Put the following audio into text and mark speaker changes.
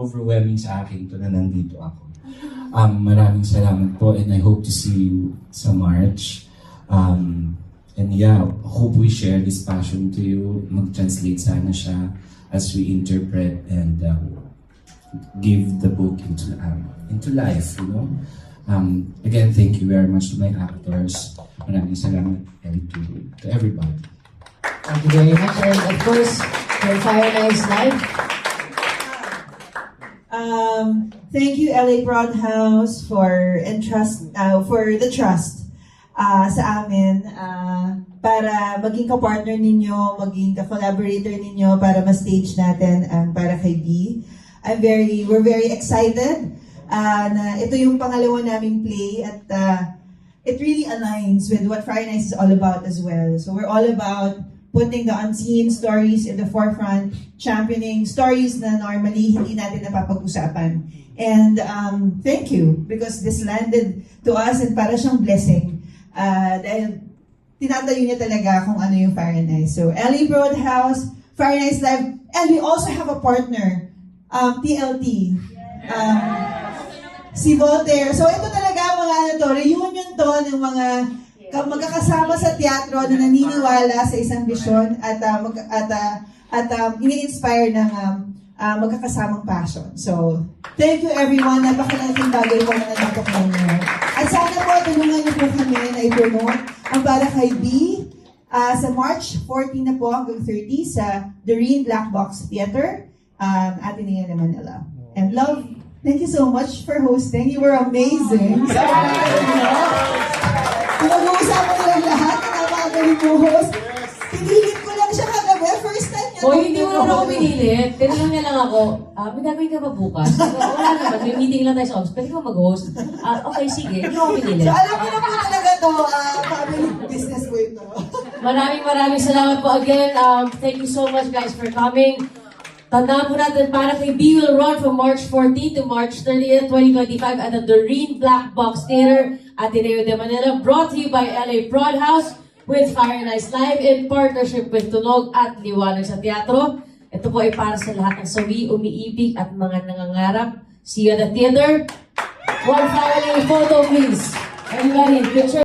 Speaker 1: overwhelming sa akin to na nandito ako. Maraming salamat po, and I hope to see you sa March. And yeah, hope we share this passion to you. Mag-translate sana siya as we interpret and give the book into life, you know. Again, thank you very much to my actors. Maraming salamat, and to everybody.
Speaker 2: Thank you very much. And of course, for Fire Nice Live.
Speaker 3: Thank you, LA Broadhouse, for the trust sa amin para maging ka-partner ninyo, maging ka-collaborator ninyo para ma-stage natin ang Para Kay B. We're very excited na ito yung pangalawa naming play at it really aligns with what Fire Nice is all about as well. So we're all about putting the unseen stories in the forefront, championing stories na normally hindi natin napapag-usapan. And thank you, because this landed to us and para siyang blessing. Dahil tinatayo niya talaga kung ano yung Fire Nice. So LA Broadhouse, Fire Nice Live, and we also have a partner, TLT. Si Voltaire. So ito talaga mga reunion to ng mga magkakasama sa teatro na naniniwala sa isang vision at ini-inspire ng magkakasamang passion. So, thank you everyone. Napakalaking bagay po na nandito ko ninyo. At sana po, tulungan niyo po kami na i-promote ang Para Kay B sa March 14 na po hanggang 30 sa Doreen Black Box Theater, Ateneo de Manila. And love, thank you so much for hosting. You were amazing. Mag-uusapan nilang lahat ng mga galing-host. Pinilit ko lang siya kagabi. First time niya.
Speaker 2: Hindi mo naman ako pinilit. Tinanong niya lang ako, may gagawin ka ba bukas? Wala naman, may meeting lang tayo sa office. Pwede ka mag-host? Okay, sige. Hindi ako pinilit.
Speaker 3: So alam mo na po talaga to, family business ko ito.
Speaker 2: Maraming salamat po again. Thank you so much guys for coming. Tandaan po natin, Para Kay B will run from March 14 to March 30th, 2025 at the Doreen Black Box Theater, Ateneo de Manila, brought to you by LA Broadhouse with Fire Nice Live in partnership with Tunog at Liwanag sa Teatro. Ito po ay para sa lahat ng sawi, umiibig at mga nangangarap. See you at the theater. One family photo please. Everybody, picture.